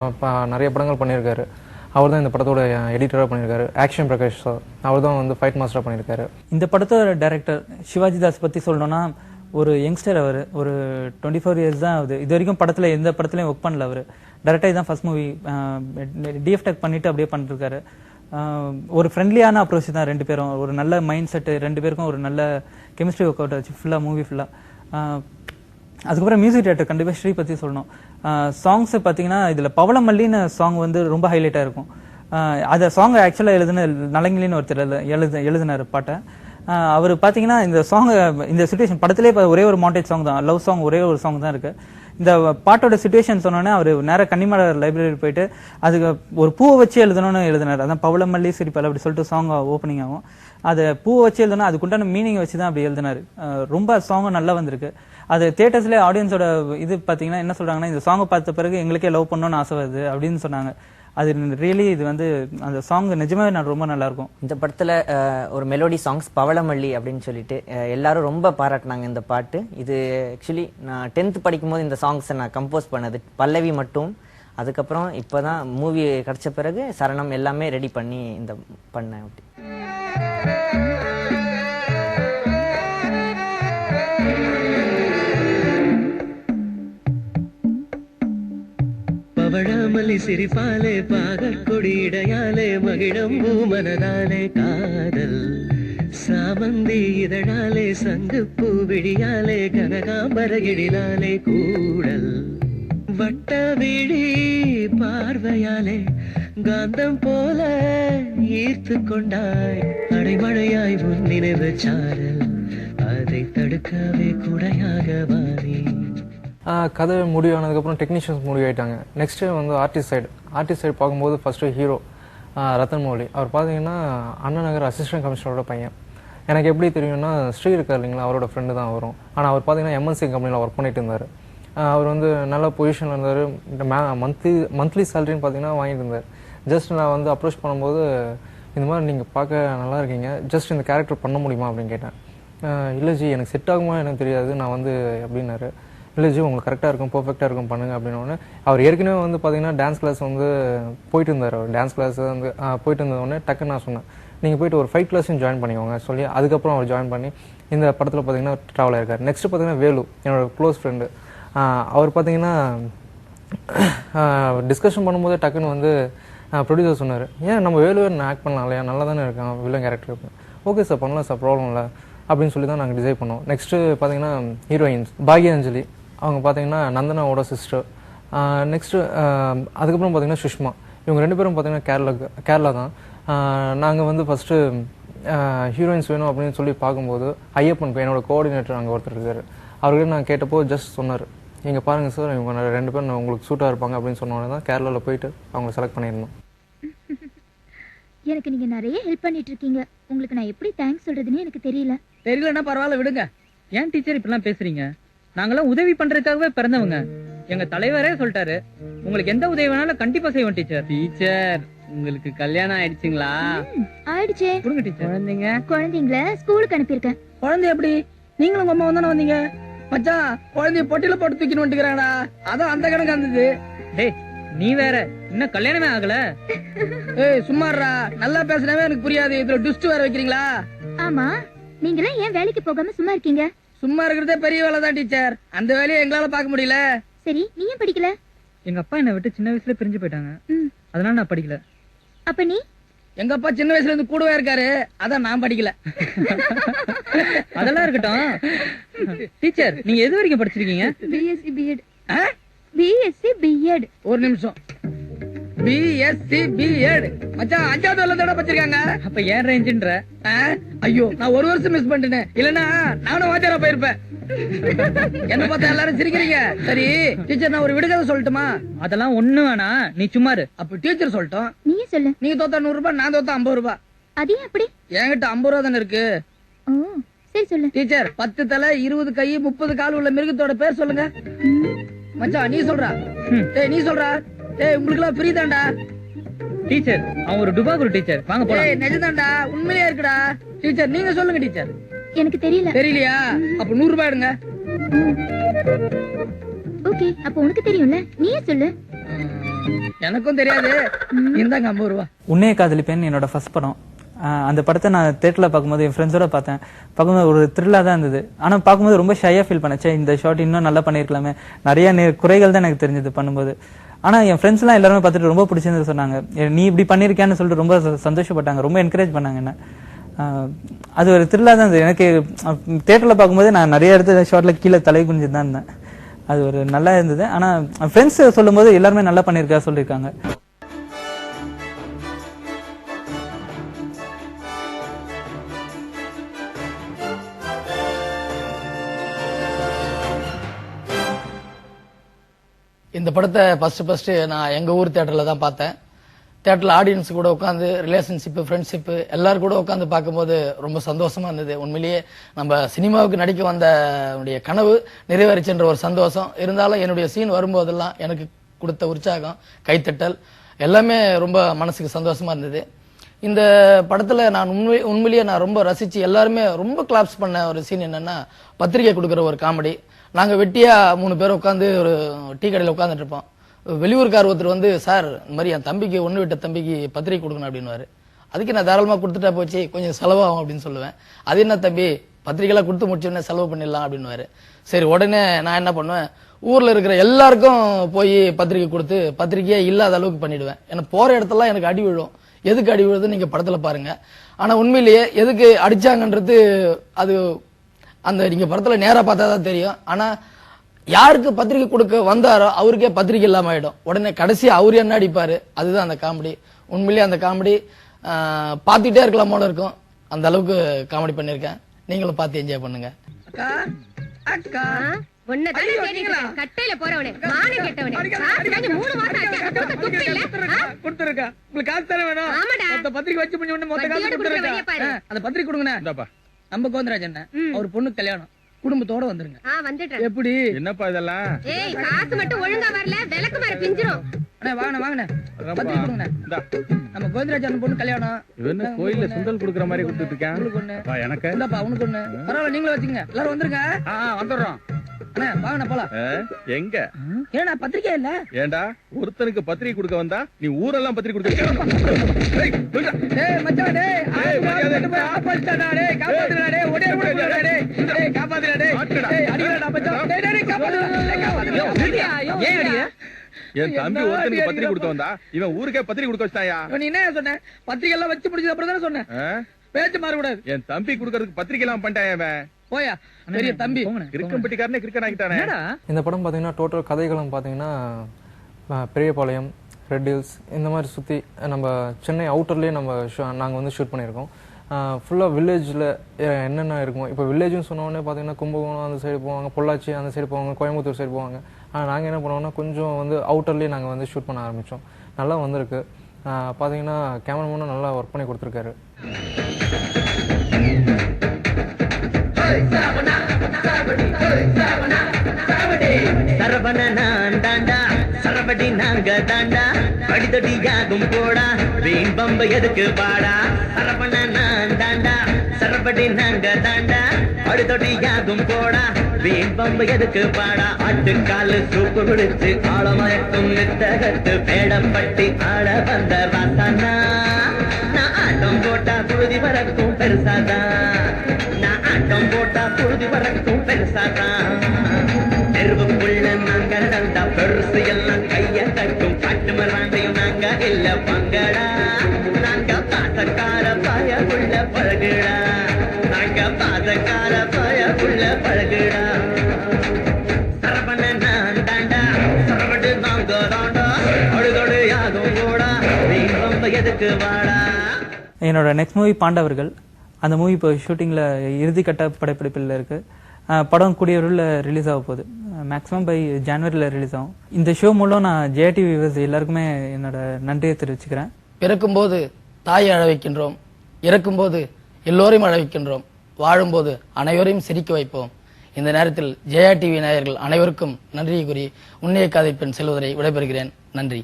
நிறைய படங்கள் பண்ணியிருக்காரு. அவர் தான் இந்த படத்தோட எடிட்டராக பண்ணியிருக்காரு. ஆக்ஷன் பிரகாஷ் சார் அவர் தான் வந்து ஃபைட் மாஸ்டராக பண்ணியிருக்காரு. இந்த படத்தோட டைரக்டர் சிவாஜி தாஸ் பற்றி சொல்லணும்னா ஒரு யங்ஸ்டர். அவர் ஒரு 24 இயர்ஸ் தான் ஆகுது. இது வரைக்கும் படத்தில் எந்த படத்துலையும் ஒர்க் பண்ணல. அவர் டேரக்டாக தான் ஃபர்ஸ்ட் மூவி டிஎஃப் டெக் பண்ணிட்டு அப்படியே பண்ணிருக்காரு. ஒரு ஃப்ரெண்ட்லியான அப்ரோச் தான் ரெண்டு பேரும். ஒரு நல்ல மைண்ட் செட்டு, ரெண்டு பேருக்கும் ஒரு நல்ல கெமிஸ்ட்ரி ஒர்க் அவுட் ஆச்சு ஃபுல்லாக மூவி ஃபுல்லாக. அதுக்கப்புறம் மியூசிக் டேரக்டர் கண்டிப்பாக ஸ்ரீ பற்றி சொல்லணும். சாங்ஸ் பார்த்தீங்கன்னா இதில் பவளமல்லின்னு சாங் வந்து ரொம்ப ஹைலைட்டாக இருக்கும். அந்த சாங் ஆக்சுவலாக எழுதுன நலங்கிலின்னு ஒருத்தர் எழுதினார் பாட்டை. அவர் பார்த்தீங்கன்னா இந்த சாங் இந்த சுச்சுவேஷன் படத்திலே ஒரே ஒரு மாண்டேஜ் சாங் தான், லவ் சாங் ஒரே ஒரு சாங் தான் இருக்கு. இந்த பாட்டோட சுச்சுவேஷன் சொன்னோன்னே அவர் நேராக கன்னிமலை லைப்ரரி போயிட்டு அதுக்கு ஒரு பூவை வச்சு எழுதணும்னு எழுதினார். அதான் பவளமல்லி சிரிப்பால் அப்படி சொல்லிட்டு சாங் ஓப்பனிங் ஆகும். அதை பூவை வச்சு எழுதணும், அதுக்குண்டான மீனிங் வச்சு தான் அப்படி எழுதினார். ரொம்ப சாங் நல்லா வந்திருக்கு. அது தியேட்டர்ஸ்ல ஆடியன்ஸோட இது பார்த்தீங்கன்னா என்ன சொல்றாங்கன்னா, இந்த சாங்கை பார்த்த பிறகு எங்களுக்கே லவ் பண்ணணும்னு ஆசை வருது அப்படின்னு சொன்னாங்க. அது ரியலி இது வந்து அந்த சாங் நிஜமாவே நான் ரொம்ப நல்லா இருக்கும். இந்த படத்துல ஒரு மெலோடி சாங்ஸ் பவளமல்லி அப்படின்னு சொல்லிட்டு எல்லாரும் ரொம்ப பாராட்டினாங்க இந்த பாட்டு. இது ஆக்சுவலி நான் 10th படிக்கும்போது இந்த சாங்ஸை நான் கம்போஸ் பண்ணது, பல்லவி மட்டும். அதுக்கப்புறம் இப்போதான் மூவி கிடைச்ச பிறகு சரணம் எல்லாமே ரெடி பண்ணி இந்த பண்ணேன். பவழமல்லி சிரிப்பாலே பாகற்கொடியிடையாலே மகிழம் மனதாலே காதல் சாமந்தி இதழாலே சங்குப்பூ விழியாலே கனகாம்பரகிழிலாலே கூடல் வட்ட விழி பார்வையாலே காந்தம் போல ஈர்த்து கொண்டாய் அடைமழையாய் உன் நினைவு சாரல் அதை தடுக்கவே குடையாக வாரி. கதை முடிவானதுக்கப்புறம் டெக்னீஷியன்ஸ் முடிவாயிட்டாங்க. நெக்ஸ்ட்டு வந்து ஆர்டிஸ்ட் சைடு பார்க்கும்போது ஃபர்ஸ்ட்டு ஹீரோ ரத்தன் மௌலி. அவர் பார்த்தீங்கன்னா அண்ணா நகர் அசிஸ்டன்ட் கமிஷனரோட பையன். எனக்கு எப்படி தெரியும்னா ஸ்ரீ இருக்கார் இல்லைங்களா, அவரோட ஃப்ரெண்டு தான் வரும். ஆனால் அவர் பார்த்தீங்கன்னா எம்என்சி கம்பெனியில் ஒர்க் பண்ணிட்டு இருந்தார். அவர் வந்து நல்ல பொசிஷனில் இருந்தார். மந்த்லி சேலரின்னு பார்த்தீங்கன்னா வாங்கிட்டு இருந்தார். ஜஸ்ட் நான் வந்து அப்ரோச் பண்ணும்போது இந்த மாதிரி நீங்கள் பார்க்க நல்லா இருக்கீங்க, ஜஸ்ட் இந்த கேரக்டர் பண்ண முடியுமா அப்படின்னு கேட்டேன். இல்லை ஜி எனக்கு செட் ஆகுமா எனக்கு தெரியாது, நான் வந்து அப்படின்னாரு. இல்லை ஜி உங்களுக்கு கரெக்டாக இருக்கும், பர்ஃபெக்டாக இருக்கும் பண்ணுங்க அப்படின்னோடனே அவர் ஏற்கனவே வந்து பார்த்தீங்கன்னா டான்ஸ் கிளாஸ் வந்து போயிட்டு இருந்தார். அவர் டான்ஸ் கிளாஸ் வந்து போயிட்டு இருந்தோடனே டக்குன்னு நான் சொன்னேன், நீங்கள் போயிட்டு ஒரு ஃபைட் கிளாஸையும் ஜாயின் பண்ணிக்கோங்க சொல்லி அதுக்கப்புறம் அவர் ஜாயின் பண்ணி இந்த படத்தில் பார்த்தீங்கன்னா ட்ராவல் ஆயிருக்கார். நெக்ஸ்ட் பார்த்தீங்கன்னா வேலு என்னோட க்ளோஸ் ஃப்ரெண்டு. அவர் பார்த்தீங்கன்னா டிஸ்கஷன் பண்ணும்போதே டக்குன்னு வந்து ப்ரொடியூசர் சொன்னார், ஏன் நம்ம வேலுவே நான் ஆக்ட் பண்ணலாம் இல்லையா, நல்லா தானே இருக்கான் வில்லன் கேரக்டர். ஓகே சார் பண்ணலாம் சார், ப்ராப்ளம் இல்லை அப்படின்னு சொல்லி தான் நாங்கள் டிசைட் பண்ணோம். நெக்ஸ்ட்டு பார்த்தீங்கன்னா ஹீரோயின்ஸ் பாக்யாஞ்சலி, அவங்க பார்த்தீங்கன்னா நந்தனாவோட சிஸ்டர். நெக்ஸ்ட்டு அதுக்கப்புறம் பார்த்தீங்கன்னா சுஷ்மா. இவங்க ரெண்டு பேரும் பார்த்தீங்கன்னா கேரளா தான். நாங்கள் வந்து ஃபஸ்ட்டு ஹீரோயின்ஸ் வேணும் அப்படின்னு சொல்லி பார்க்கும்போது ஐயப்பன் என்னோட கோஆர்டினேட்டர் அங்கே ஒருத்தர் இருக்கார். அவர்கிட்ட நான் கேட்டப்போ ஜஸ்ட் சொன்னார், இங்கே பாருங்கள் சார் இவங்க ரெண்டு பேரும் உங்களுக்கு சூட்டாக இருப்பாங்க அப்படின்னு சொன்னோன்னே தான் கேரளாவில் போயிட்டு அவங்களை செலக்ட் பண்ணியிருந்தோம். எனக்கு நீங்க நிறைய ஹெல்ப் பண்ணிட்டு இருக்கீங்க. உங்களுக்கு நான் எப்படி தேங்க்ஸ் சொல்றதுன்னு எனக்கு தெரியலன்னா பரவாயில்ல விடுங்க. ஏன் டீச்சர் இப்படிலாம் பேசுறீங்க? நாங்களாம் உதவி பண்றதுக்காகவே பிறந்தவங்க. எங்க தலைவரே சொல்லிட்டாரு, உங்களுக்கு எந்த உதவி வேணாலும் கண்டிப்பா செய்வோம் டீச்சர். டீச்சர் உங்களுக்கு கல்யாணம் ஆயிடுச்சுங்களா? ஆயிடுச்சே. கொடுங்க டீச்சர். குழந்தைங்கள ஸ்கூலுக்கு அனுப்பியிருக்கேன். குழந்தை எப்படி? நீங்களும் உங்க அம்மா தானே வந்தீங்க? மச்சான் குழந்தைய பொட்டில போட்டு தூக்கின்னு வந்துக்கிறாடா, அதான் அந்த கணக்கு வந்தது. டேய் நீ வேற இன்னும் கல்யாணமே ஆகல. ஏய் சும்மாறா, நல்லா பேசுறவே எனக்கு புரியாது, இதுல டுஸ்ட் வேற வைக்கிறீங்களா? ஆமா, நீங்களாம் ஏன் வேலைக்கு போகாம சும்மா இருக்கீங்க? சும்மா இருக்கிறதே பெரிய வேலை தான் டீச்சர், அந்த வேலையை எங்களால பார்க்க முடியல. சரி நீ ஏன் படிக்கல? எங்க அப்பா என்ன விட்டு சின்ன வயசுல பிரிஞ்சு போயிட்டாங்க, அதனால நான் படிக்கல. அப்ப நீ? எங்க அப்பா சின்ன வயசுல இருந்து கூடவே இருக்காரு, அதான் நான் படிக்கல. அதெல்லாம் இருக்கட்டும். டீச்சர் நீங்க எது வரைக்கும் படிச்சிருக்கீங்க? BSc BEd. BSc BEd. ஒரு நிமிஷம், பிஎஸ்சி பிஎட் மச்சான் 5வது வருஷத்தோட படிச்சிருக்காங்க. அப்ப ஏன் ரேஞ்சுன்ற? ஐயோ நான் ஒரு வருஷம் மிஸ் பண்ணிட்டேன், இல்லன்னா நானும் வாத்தியாரா போயிருப்பேன். என்ன பார்த்தா எல்லாரும் சிரிக்கிறீங்க. சரி டீச்சர் நான் ஒரு விடுகதை சொல்லட்டுமா? அதெல்லாம் ஒண்ணு வேணா, நீ சும்மாரு. அப்ப டீச்சர் சொல்லட்டும். நீயே சொல்லு. நீங்க தோத்தா 100 ரூபாய், நான் தோத்தா 50 ரூபாய். அது எப்படி? என்கிட்ட 50 ரூபா தானே இருக்கு. சரி சொல்லு. டீச்சர் 10 தலை 20 கை 30 கால் உள்ள மிருகத்தோட பேர் சொல்லுங்க. மச்சான் நீ சொல்றா. டேய் நீ சொல்றா. டேய் உங்களுக்கு எல்லாம் ஃப்ரீ தான்டா. டீச்சர் அவன் ஒரு டுபாகுரு டீச்சர், வாங்க போலாம். டேய் நிஜம்தான்டா, உண்மையிலே இருக்குடா. டீச்சர் நீங்க சொல்லுங்க டீச்சர். எனக்கு தெரியல. தெரியலையா? அப்ப 100 ரூபாய் எடுங்க. ஓகே அப்ப உனக்கு தெரியும்ல, நீயே சொல்லு. எனக்கும் தெரியாது. இந்தாங்க 50 ரூபா. உன்னைய காதலிப்பேன் என்னோட ஃபர்ஸ்ட் படம். அந்த படத்தை நான் தியேட்டர்ல பார்க்கும்போது என் ஃப்ரெண்ட்ஸோட பார்த்தேன். பார்க்கும்போது ஒரு த்ரில்லா தான் இருந்தது. ஆனா பார்க்கும்போது ரொம்ப ஷையா ஃபீல் பண்ணேன். இந்த ஷாட் இன்னும் நல்லா பண்ணிருக்கலாமே, நிறைய குறைகள் தான் எனக்கு தெரிஞ்சது பண்ணும்போது. ஆனா என் ஃப்ரெண்ட்ஸ் எல்லாம் எல்லாருமே பார்த்துட்டு ரொம்ப பிடிச்சிருந்து சொன்னாங்க. நீ இப்படி பண்ணிருக்கியான்னு சொல்லிட்டு ரொம்ப சந்தோஷப்பட்டாங்க, ரொம்ப என்கரேஜ் பண்ணாங்க என்ன. அது ஒரு த்ரில்லா தான் இருந்தது எனக்கு. தியேட்டர்ல பார்க்கும்போது நான் நிறைய இடத்துல ஷாட்ல கீழே தலை குனிஞ்சு தான் இருந்தேன். அது ஒரு நல்லா இருந்தது. ஆனா ஃப்ரெண்ட்ஸ் சொல்லும் போது எல்லாருமே நல்லா பண்ணிருக்கா சொல்லியிருக்காங்க. இந்த படத்தை ஃபர்ஸ்ட் நான் எங்க ஊர் தியேட்டர்ல தான் பார்த்தேன். தியேட்டர்ல ஆடியன்ஸ் கூட உட்காந்து ரிலேஷன்ஷிப், ஃப்ரெண்ட்ஷிப் எல்லாரும் கூட உட்காந்து பார்க்கும்போது ரொம்ப சந்தோஷமா இருந்தது. உண்மையிலேயே நம்ம சினிமாவுக்கு நடிக்க வந்த கனவு நிறைவேறிச்சுன்ற ஒரு சந்தோஷம். இருந்தாலும் என்னுடைய சீன் வரும்போதெல்லாம் எனக்கு கொடுத்த உற்சாகம், கைத்தட்டல் எல்லாமே ரொம்ப மனசுக்கு சந்தோஷமா இருந்தது. இந்த படத்துல நான் உண்மையிலேயே நான் ரொம்ப ரசிச்சு எல்லாருமே ரொம்ப கிளாப்ஸ் பண்ண ஒரு சீன் என்னன்னா, பத்திரிகை கொடுக்குற ஒரு காமெடி. நாங்க வெட்டியா 3 பேர் உட்காந்து ஒரு டீ கடையில் உட்காந்துட்டு இருப்போம். வெளியூர்கார் ஒருத்தர் வந்து, சார் இந்த மாதிரி என் தம்பிக்கு ஒண்ணு விட்ட தம்பிக்கு பத்திரிகை கொடுக்கணும் அப்படின்னு. அதுக்கு நான் தாராளமா கொடுத்துட்டா போச்சு, கொஞ்சம் செலவாகும் அப்படின்னு சொல்லுவேன். அது என்ன தம்பி, பத்திரிகைலாம் கொடுத்து முடிச்சோடனே செலவு பண்ணிடலாம் அப்படின்னு. சரி, உடனே நான் என்ன பண்ணுவேன், ஊர்ல இருக்கிற எல்லாருக்கும் போய் பத்திரிகை கொடுத்து பத்திரிகையே இல்லாத அளவுக்கு பண்ணிடுவேன். ஏன்னா போற இடத்துல எனக்கு அடி விழும். எதுக்கு அடி விழுது நீங்க படத்துல பாருங்க. ஆனா உண்மையிலேயே எதுக்கு அடிச்சாங்கன்றது அது அந்த நீங்க படத்துல நேரா பார்த்தா தான் தெரியும். ஆனா யாருக்கு பத்திரிகை கொடுக்க வந்தாரோ அவருக்கே பத்திரிகை இல்லாம ஆயிடும். உடனே கடைசி அவரு என்ன அடிப்பாரு, அதுதான் அந்த காமெடி. உண்மையிலேயே அந்த காமெடி பார்த்துட்டே இருக்கலாம் போல இருக்கும். அந்த அளவுக்கு காமெடி பண்ணிருக்கேன். நீங்களும் பார்த்து என்ஜாய் பண்ணுங்க. அக்கா கட்டையில போறவனே மானே கேட்டவனே 3 மாசம் கொடுத்துருக்கா. உங்களுக்கு காசு தர வேணும். பத்திரிகை வச்சு பண்ணி மொத்த காசு கொடுத்துருக்கா. அந்த பத்திரிகை கொடுங்க. நம்ம கோவிந்தராஜன் அவர் பொண்ணு கல்யாணம், குடும்பத்தோட வந்துருங்க. எப்படி என்னப்பா இதெல்லாம்? ஏய், காசு மட்டும் ஒழுங்கா வரல, விளக்கு மாற பிஞ்சிரும். அண்ணே வாங்கண்ணே பத்திரிகை கொடுங்க. நம்ம கோவிந்தராஜன் பொண்ணு கல்யாணம். இவன் கோயில்ல சுண்டல் குடுக்குற மாதிரி கொடுத்துட்டு இருக்கேன். எனக்கு இந்தாப்பா உனக்கு ஒண்ணு. பரவாயில்ல, நீங்களும் வச்சுங்க. எல்லாரும் வந்துருங்க. வந்துடுறோம். அண்ணே வாங்கண்ணே போலாம். எங்க ஏன்னா பத்திரிகை இல்ல. ஏண்டா ஒருத்தனுக்கு பத்திரிகை கொடுக்க வந்தா நீ ஊரெல்லாம் பத்திரிகை கொடுக்க? மச்சான் டேய், காப்பாத்துடா டேய், காப்பாத்துடா டேய், ஒடே ஒடே டேய், டேய் காப்பாத்துடா டேய், டேய் அடிடா மச்சான், டேய் டேய் காப்பாத்துடா. ஏன் அடியா? என் தம்பி ஒருத்தனுக்கு பத்திரிகை கொடுக்க வந்தா இவன் ஊருக்கே பத்திரிகை கொடுக்க வச்சாயா? நீ என்ன சொன்ன? பத்திரிகை எல்லாம் வச்சு முடிச்சது அப்புறம் தானே சொன்னேன். பேச்சு மாற கூடாது. என் தம்பி கொடுக்கறதுக்கு பத்திரிகை எல்லாம் பண்ணிட்டாயா அவன்? போயா பெரிய தம்பி கிறுக்கம்பட்டிக்காரனே கிறுக்கன் ஆகிட்டானே. இந்த படம் பாத்தீங்கன்னா டோட்டல் கதைகளும் பாத்தீங்கன்னா பெரியபாளையம், ரெட் ஹில்ஸ் இந்த மாதிரி சுற்றி நம்ம சென்னை அவுட்டர்லேயே நாங்கள் வந்து ஷூட் பண்ணியிருக்கோம். ஃபுல்லாக வில்லேஜில் என்னென்ன இருக்கும். இப்போ வில்லேஜ்னு சொன்னோடனே பார்த்தீங்கன்னா கும்பகோணம் அந்த சைடு போவாங்க, பொள்ளாச்சி அந்த சைடு போவாங்க, கோயம்புத்தூர் சைடு போவாங்க. ஆனால் நாங்கள் என்ன பண்ணுவோம்னா கொஞ்சம் வந்து அவுட்டர்லேயே நாங்கள் வந்து ஷூட் பண்ண ஆரம்பித்தோம். நல்லா வந்திருக்கு. பார்த்தீங்கன்னா கேமராமேனும் நல்லா ஒர்க் பண்ணி கொடுத்துருக்காரு. சரவண நான் தாண்டா, சரவடி நாங்க தாண்டா, அடிதடி யாகும் போடா, வீண் பம்ப எதுக்கு பாடா. சரவண நான் தாண்டா, சரவடி நாங்க தாண்டா, அடிதடி யாகும் போடா, வீண் பம்ப எதுக்கு பாடா. ஆட்டுக்காலு சூப்பு குடிச்சு ஆழமயக்கும் நித்தகத்து பேடப்பட்டி ஆட வந்த வாசனா. நான் ஆட்டம் போட்டா புழுதி வரக்கும் பெருசாதான், நான் ஆட்டம் போட்டா புழுதி வரக்கும் பெருசாதான். தெருவுக்குள்ள நாங்க நடந்தா பெருசு எல்லாம் கைய தட்டும், காட்டு மராண்டையும் நாங்க இல்ல பங்கடா. நாங்க பாசக்கார பயக்குள்ள பழகுடா, நாங்க பாசக்கார பயக்குள்ள பழகுடா. சரவண நான் தாண்டா, சரவடு நாங்க தாண்டா, அழுதொடு யாகும் போடா, நீ ரொம்ப எதுக்கு வாடா. என்னோட நெக்ஸ்ட் மூவி பாண்டவர்கள். அந்த மூவி இப்போ ஷூட்டிங்கில் இறுதிக்கட்ட படப்பிடிப்பில் இருக்கு. படம் கூடிய ரிலீஸ் ஆக போகுது. மேக்ஸிமம் பை ஜனவரியில் ரிலீஸ் ஆகும். இந்த ஷோ மூலம் நான் ஜெயடிவி வியூவர்ஸ் எல்லாருக்குமே என்னோட நன்றியை தெரிவிச்சுக்கிறேன். பிறக்கும்போது தாயை அழ வைக்கின்றோம், இறக்கும்போது எல்லோரையும் அழ வைக்கின்றோம், வாழும்போது அனைவரையும் சிரிக்க வைப்போம். இந்த நேரத்தில் ஜெயா டிவி நேயர்கள் அனைவருக்கும் நன்றியை கூறி உன்னைய காதை பெண் செல்வதை விடைபெறுகிறேன். நன்றி.